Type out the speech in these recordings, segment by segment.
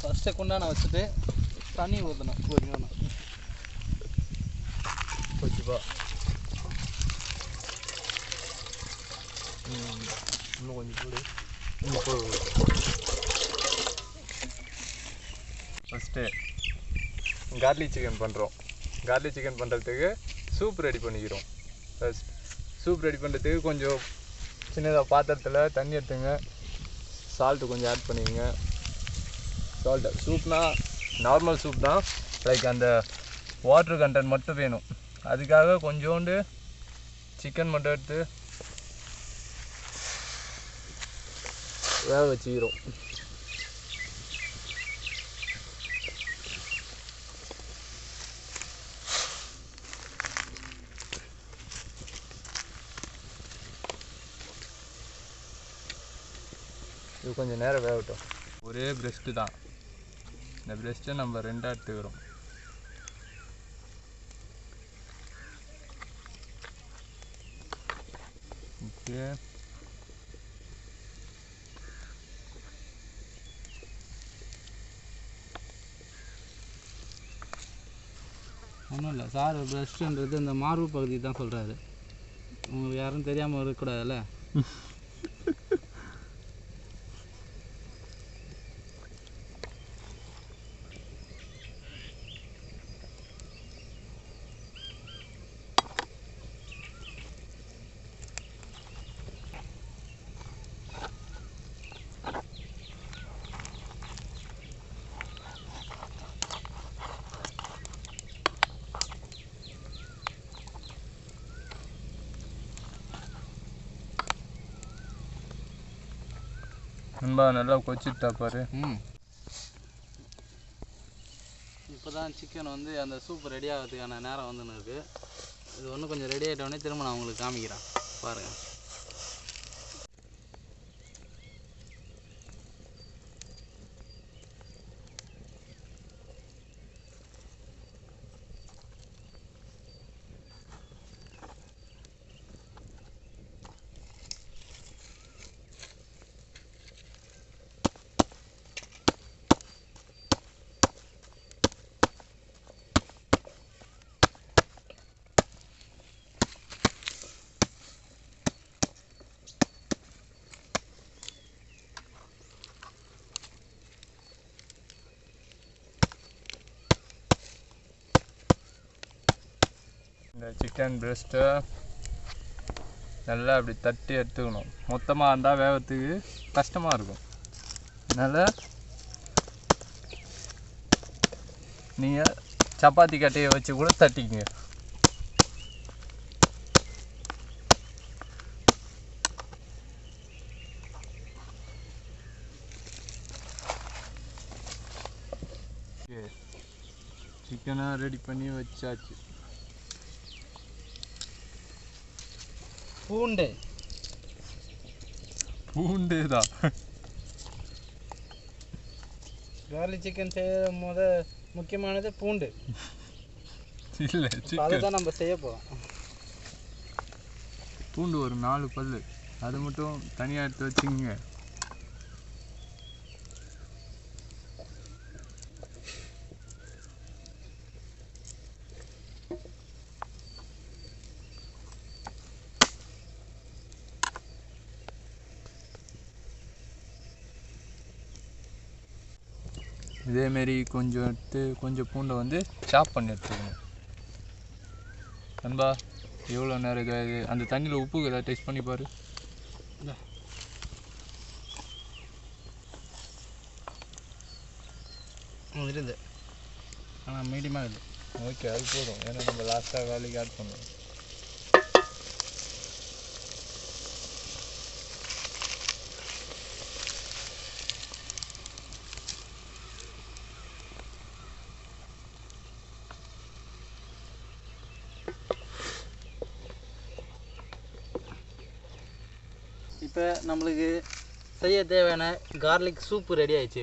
First குண்டான வச்சுட்டு தண்ணி ஊற்றணும் கொஞ்சம் வச்சுப்பா. இன்னும் கொஞ்சம் போடு. ஃபஸ்ட்டு கார்லிக் சிக்கன் பண்ணுறோம். கார்லிக் சிக்கன் பண்ணுறதுக்கு சூப் ரெடி பண்ணிக்கிறோம். ஃபஸ்ட் சூப் ரெடி பண்ணுறதுக்கு கொஞ்சம் சின்னதாக பாத்திரத்தில் தண்ணி எடுத்துங்க. சால்ட்டு கொஞ்சம் ஆட் பண்ணிக்கங்க. சால்ட்டு சூப்னா நார்மல் சூப் தான், லைக் அந்த வாட்டர் கண்டென்ட் மட்டும் வேணும். அதுக்காக கொஞ்சோண்டு சிக்கன் மட்டும் எடுத்து வேக வச்சுக்கிறோம். இது கொஞ்சம் நேரம் வேகட்டும். ஒரே பிரெஸ்ட்டு தான், இந்த பிரெஸ்ட்டை நம்ம ரெண்டாக எடுத்துக்கிறோம். ஓகே, ஒன்றும் இல்லை சார். பிரஸ்ட்டுன்றது இந்த மார்பு பகுதி தான் சொல்கிறாரு. உங்களுக்கு யாரும் தெரியாமல் இருக்கக்கூடாதுல்ல. நண்பா நல்லா கொச்சிட்டா பாரு. இப்போ தான் சிக்கன் வந்து அந்த சூப் ரெடி ஆகிறதுக்கான நேரம் வந்துன்னு இருக்குது. இது ஒன்று கொஞ்சம் ரெடி ஆகிட்டோடனே திரும்ப நான் உங்களுக்கு காமிக்கிறேன் பாருங்கள். இந்த சிக்கன் பிரெஸ்ட்டை நல்லா அப்படி தட்டி எடுத்துக்கணும். மொத்தமாக இருந்தால் வேகத்துக்கு கஷ்டமாக இருக்கும். அதனால் நீங்கள் சப்பாத்தி கட்டையை வச்சு கூட தட்டிக்குங்க. ஓகே, சிக்கனை ரெடி பண்ணி வச்சாச்சு. பூண்டு தான் கார்லிக் சிக்கன் செய்யும் போது முக்கியமானது பூண்டு. இல்லை, அதுதான் நம்ம செய்ய போகிறோம். பூண்டு ஒரு 4 பல், அது மட்டும் தனியாக எடுத்து வச்சுக்கோங்க. இதேமாரி கொஞ்சம் எடுத்து கொஞ்சம் பூண்டை வந்து சாப் பண்ணி எடுத்துக்கணும். நண்பா எவ்வளோ நேரம் இது அந்த தண்ணியில் உப்பு ஏதாவது டேஸ்ட் பண்ணி பாரு. இருக்குது ஆனால் மீடியமாக இருக்குது. ஓகே, அது போதும். ஏன்னா நம்ம லாஸ்ட்டாக வேலைக்கு ஆட் பண்ணுவோம். இப்போ நம்மளுக்கு செய்ய தேவையான கார்லிக் சூப்பு ரெடி ஆயிடுச்சு.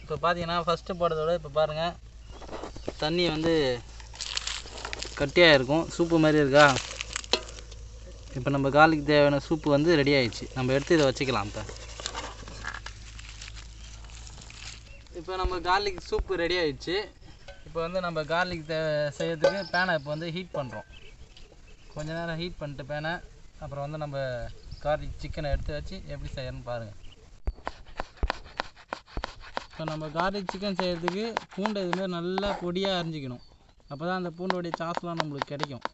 இப்போ பார்த்தீங்கன்னா ஃபஸ்ட்டு போடுறதோட இப்போ பாருங்கள் தண்ணி வந்து கட்டியாக இருக்கும், சூப்பு மாதிரி இருக்கா. இப்போ நம்ம கார்லிக் தேவையான சூப்பு வந்து ரெடி ஆயிடுச்சு. நம்ம எடுத்து இதை வச்சுக்கலாம். இப்போ நம்ம கார்லிக் சூப்பு ரெடி ஆயிடுச்சு. இப்போ வந்து நம்ம கார்லிக் செய்யறதுக்கு பேனை இப்போ வந்து ஹீட் பண்ணுறோம். கொஞ்ச நேரம் ஹீட் பண்ணிட்டு பேனை அப்புறம் வந்து நம்ம கார்லிக் சிக்கனை எடுத்து வச்சு எப்படி செய்யணும்னு பாருங்கள். இப்போ நம்ம கார்லிக் சிக்கன் செய்கிறதுக்கு பூண்டை இதுமாதிரி நல்லா பொடியாக அரிஞ்சிக்கணும். அப்போ தான் அந்த பூண்டோடைய சாஸ்லாம் நம்மளுக்கு கிடைக்கும்.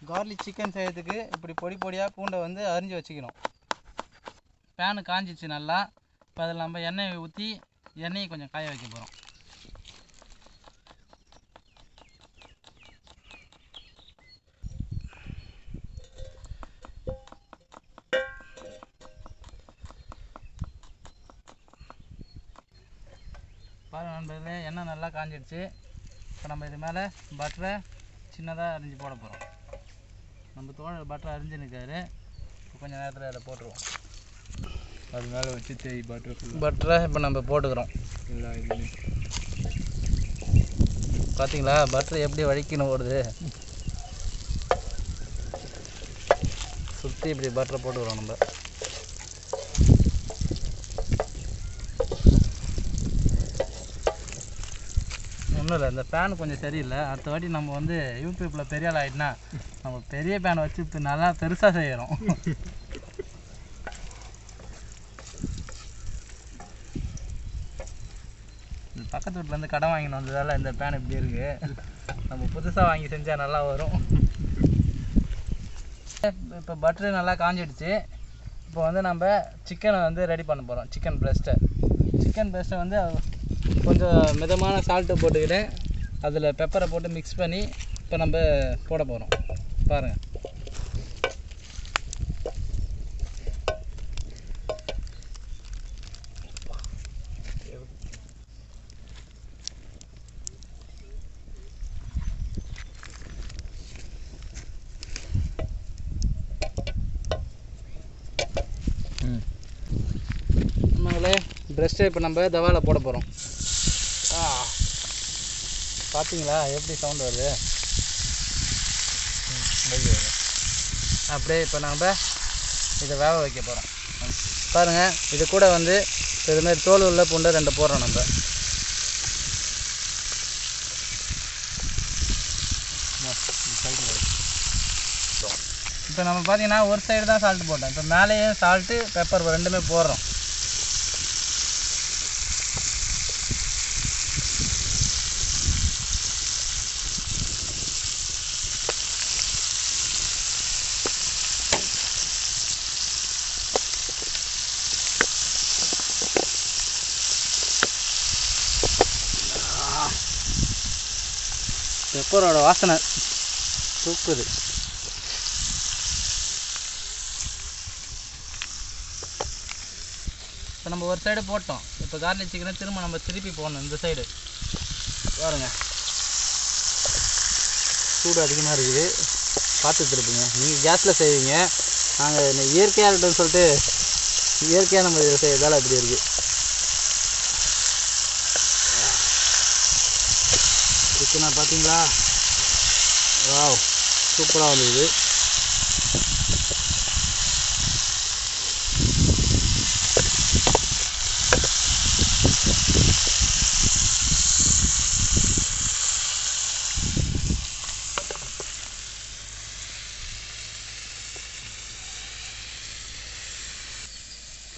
கார்லிக் சிக்கன் செய்கிறதுக்கு இப்படி பொடியாக பூண்டை வந்து அரிஞ்சு வச்சுக்கணும். பேனு காஞ்சிச்சு நல்லா. இப்போ அதில் நம்ம எண்ணெயை ஊற்றி எண்ணெயை கொஞ்சம் காய வைக்க போகிறோம். பாருங்கள் நண்பர்களே, எண்ணெய் நல்லா காஞ்சிடுச்சு. இப்போ நம்ம இது மேலே பட்டரை சின்னதாக அரிஞ்சு போட போகிறோம். நம்ம தோழர் பட்டரை அரிஞ்சுன்னுக்காரு. இப்போ கொஞ்சம் நேரத்தில் அதை போட்டுருவோம். அது மேலே வச்சு பட்டரை இப்போ நம்ம போட்டுக்கிறோம். எல்லா இதுலேயும் பார்த்தீங்களா பட்டரை எப்படி வழிக்கணும் ஓடுது. சுற்றி இப்படி பட்டரை போட்டுக்கிறோம் நம்ம. ஒன்றும் இல்லை, இந்த பேன் கொஞ்சம் சரியில்லை. அடுத்த வாட்டி நம்ம வந்து யூடியூப்பில் பெரிய ஆள் ஆகிட்டுனா நம்ம பெரிய பேனை வச்சு இப்போ நல்லா பெருசாக செய்கிறோம். பக்கத்து வீட்டிலேருந்து கடை வாங்கின்னு வந்ததால் இந்த பேன் இப்படி இருக்குது. நம்ம புதுசாக வாங்கி செஞ்சால் நல்லா வரும். இப்போ பட்டரு நல்லா காஞ்சிடுச்சு. இப்போ வந்து நம்ம சிக்கனை வந்து ரெடி பண்ண போகிறோம். சிக்கன் ப்ரெஸ்ட்டை வந்து கொஞ்சம் மிதமான சால்ட்டு போட்டுக்கிட்டு அதில் பெப்பரை போட்டு மிக்ஸ் பண்ணி இப்போ நம்ம போட போகிறோம். பாருங்கள். நம்மளே ப்ரெஷ்ஷை இப்போ நம்ம தவாவில் போட போகிறோம். பார்த்தீங்களா எப்படி சவுண்ட் வருது. அப்படியே இப்போ நம்ம இதை வேக வைக்க போகிறோம். பாருங்கள், இது கூட வந்து இதுமாரி தோல் உள்ள பூண்டை 2 போடுறோம் நம்ம. இப்போ நம்ம பார்த்தீங்கன்னா ஒரு சைடு தான் சால்ட்டு போட்டோம். இப்போ மேலேயும் சால்ட்டு பெப்பர் ரெண்டுமே போடுறோம். பெப்பரோட வாசனை சூப்பர். இப்போ நம்ம ஒரு சைடு போட்டோம். இப்போ கார்லிக் சிக்கனை திரும்ப நம்ம திருப்பி போடணும். இந்த சைடு பாருங்க, சூடு அதிகமாக இருக்குது, பார்த்து திருப்புங்க. நீங்கள் கேஸில் செய்வீங்க, நாங்கள் இயற்கையாக இருக்கட்டும்னு சொல்லிட்டு இயற்கையாக நம்ம இதில் செய்யறதால அப்படி இருக்குது. சிக்கனை பார்த்தீங்களா, வாவ் சூப்பராக வந்துது.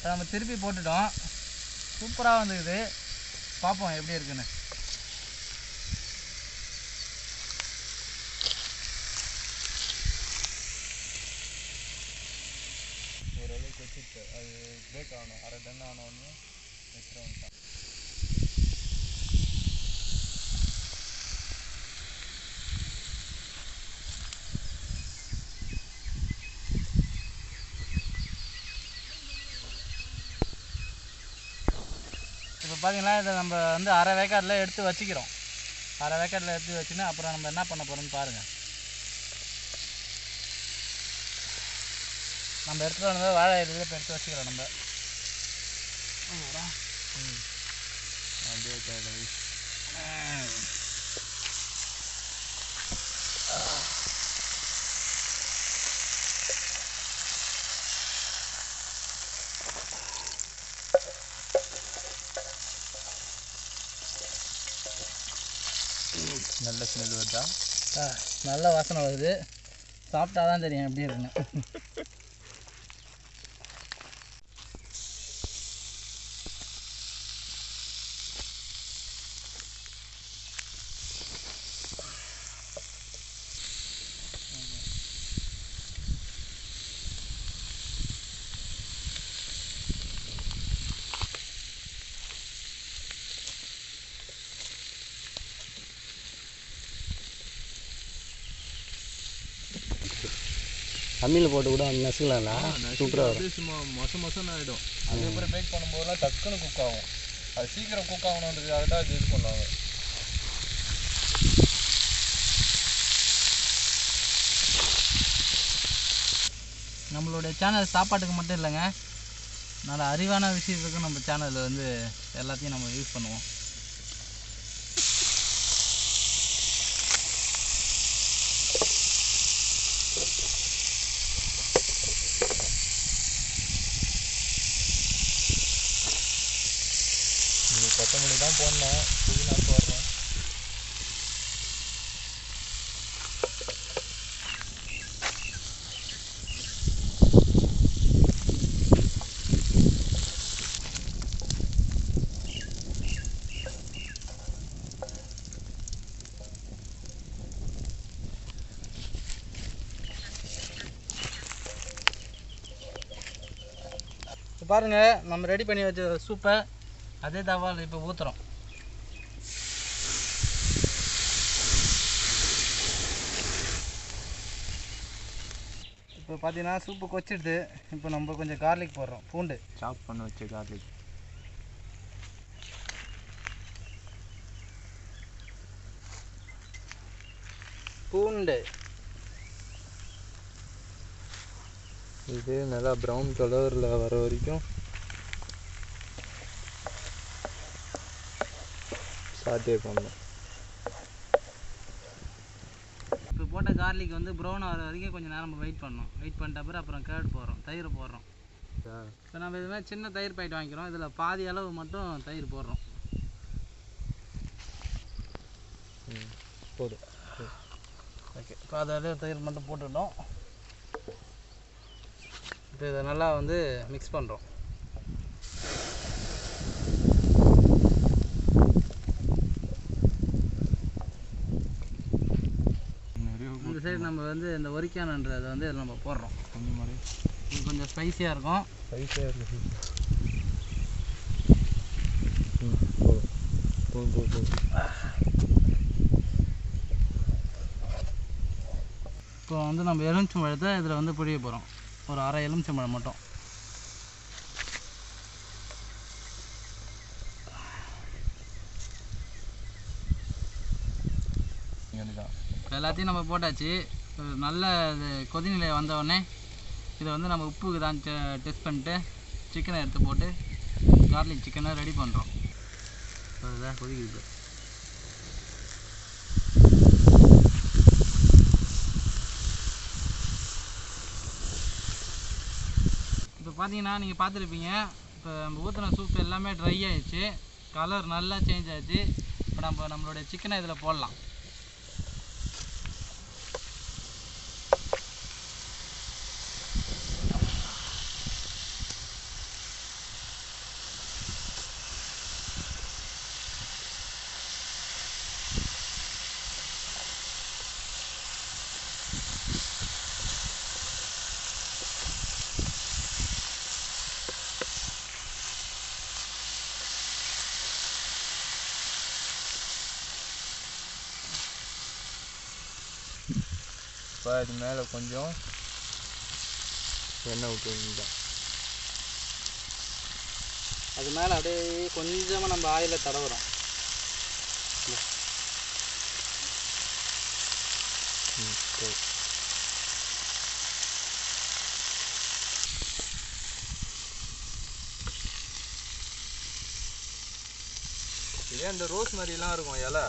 நம்ம திருப்பி போட்டுட்டோம். சூப்பராக வந்துக்குது. பார்ப்போம் எப்படி இருக்குன்னு. ஓரளவுக்கு வச்சுட்டு அது பிரேக் ஆகணும். 1/2 டன் ஆனோடனே வச்சுருவாங்க. இப்போ பார்த்தீங்கன்னா இதை நம்ம வந்து 1/2 வேக்காடில் எடுத்து வச்சுக்கிறோம். அரை வேக்காட்டில் எடுத்து வச்சுன்னா அப்புறம் நம்ம என்ன பண்ண போகிறோம்னு பாருங்கள். நம்ம எடுத்துகிட்டு வந்து வாழை இலையில இப்போ எடுத்து வச்சுக்கிறோம் நம்ம. அப்படியே தேவை. நல்ல ஸ்மெல் வருதா? நல்ல வாசனை வருது. சாப்பிட்டா தான் தெரியும் எப்படி இருக்குன்னு. அம்மியில் போட்டு கூட நசுக்கலாம்ண்ணா, சூப்பராக வரும். சும்மா மொசன்னு ஆகிடும். அதுக்கப்புறம் பேக் பண்ணும்போதெல்லாம் டக்குன்னு குக் ஆகும். அது சீக்கிரம் குக் ஆகணுன்றதுக்காக தான் அது யூஸ் பண்ணுவாங்க. நம்மளுடைய சேனல் சாப்பாட்டுக்கு மட்டும் இல்லைங்க, நல்ல அறிவான விஷயத்துக்கும் நம்ம சேனலில் வந்து எல்லாத்தையும் நம்ம யூஸ் பண்ணுவோம். கொத்தமல்லி தான் போடணும், புதினா போடுறோம். பாருங்கள், நம்ம ரெடி பண்ணி வச்ச சூப்பை அதே தவாவில் இப்போ ஊற்றுறோம். இப்போ பார்த்தீங்கன்னா சூப்பு கொச்சிடுது. இப்போ நம்ம கொஞ்சம் கார்லிக் போடுறோம், பூண்டு சாப் பண்ண வச்ச கார்லிக். பூண்டு இது நல்லா ப்ரௌன் கலரில் வர வரைக்கும் சாட்டே பண்ணணும். இப்போ போட்ட கார்லிக் வந்து ப்ரௌன் ஆகிற வரைக்கும் கொஞ்சம் நேரம் நம்ம வெயிட் பண்ணணும். வெயிட் பண்ணிட்ட அப்புறம் கேர்டு போடுறோம், தயிர் போடுறோம். இப்போ நம்ம இது மாதிரி சின்ன தயிர் பாக்கெட் வாங்கிக்கிறோம். இதில் பாதி அளவு மட்டும் தயிர் போடுறோம். போதும். ஓகே, இப்போ அதை தயிர் மட்டும் போட்டுட்டோம். இப்போ இதை நல்லா வந்து மிக்ஸ் பண்ணுறோம். இந்த சைடு நம்ம வந்து இந்த ஒரிக்கானன்றதை வந்து இதில் நம்ம போடுறோம். இது கொஞ்சம் ஸ்பைஸியாக இருக்கும். ஸ்பைஸியாக இருக்குது. இப்போ வந்து நம்ம எலுமிச்சம்பழத்தை இதில் வந்து புழிய போகிறோம். ஒரு அரை எலுமிச்சம்பழம் மட்டும். எல்லாத்தையும் நம்ம போட்டாச்சு. நல்ல கொதிநிலை வந்தவுடனே இதை வந்து நம்ம உப்புக்கு தான் டெஸ்ட் பண்ணிட்டு சிக்கனை எடுத்து போட்டு கார்லிக் சிக்கனை ரெடி பண்ணுறோம். அதுதான் கொதிக்குது. இப்போ பார்த்தீங்கன்னா நீங்கள் பார்த்துருப்பீங்க, இப்போ நம்ம ஊற்றின சூப் எல்லாமே ட்ரை ஆகிடுச்சு, கலர் நல்லா சேஞ்ச் ஆகிடுச்சு. இப்போ நம்மளுடைய சிக்கனை இதில் போடலாம். இப்போ அது மேலே கொஞ்சம் எண்ணெய் விட்டுருங்க. அது மேலே அப்படியே கொஞ்சமாக நம்ம ஆயிலை தடவுறோம். இதே இந்த ரோஸ் மாதிரிலாம் இருக்கும் இலை,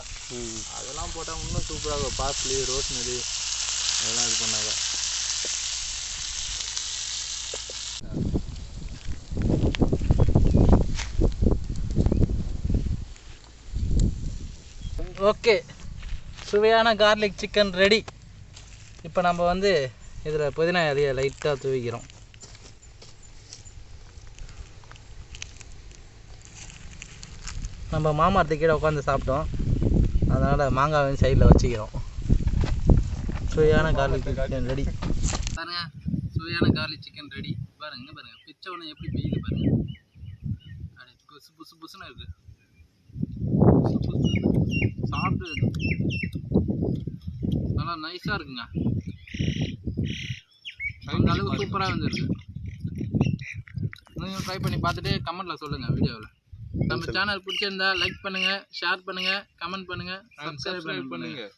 அதெல்லாம் போட்டால் இன்னும் சூப்பராக இருக்கும். பார்ஸ்லி, ரோஸ் மாதிரி அதெல்லாம் இது பண்ணாங்க. ஓகே, சுவையான கார்லிக் சிக்கன் ரெடி. இப்போ நம்ம வந்து இதில் புதினா இலையை லைட்டாக தூவிக்கிறோம். நம்ம மாமரத்துக்கு கீழே உட்காந்து சாப்பிட்டோம், அதனால் மாங்காய் வந்து சைடில் வச்சுக்கிறோம். சுவையான கார்லிக் சிக்கன் ரெடி. பாருங்க, சுவையான கார்லிக் சிக்கன் ரெடி. பாருங்க, இங்கே பாருங்க, பிச்சை ஒன்று எப்படி பெய்யுது பாருங்க. அப்படி புசு புசு புசுன்னு இருக்கு. சாப்பிட்டு நல்லா நைஸாக இருக்குங்க. அந்த அளவுக்கு சூப்பராக வந்துருக்கு. நீங்களும் ட்ரை பண்ணி பார்த்துட்டு கமெண்ட்டில் சொல்லுங்கள் வீடியோவில். நம்ம சேனல் பிடிச்சிருந்தா லைக் பண்ணுங்கள், ஷேர் பண்ணுங்கள், கமெண்ட் பண்ணுங்கள், சப்ஸ்கிரைப் பண்ணுங்கள்.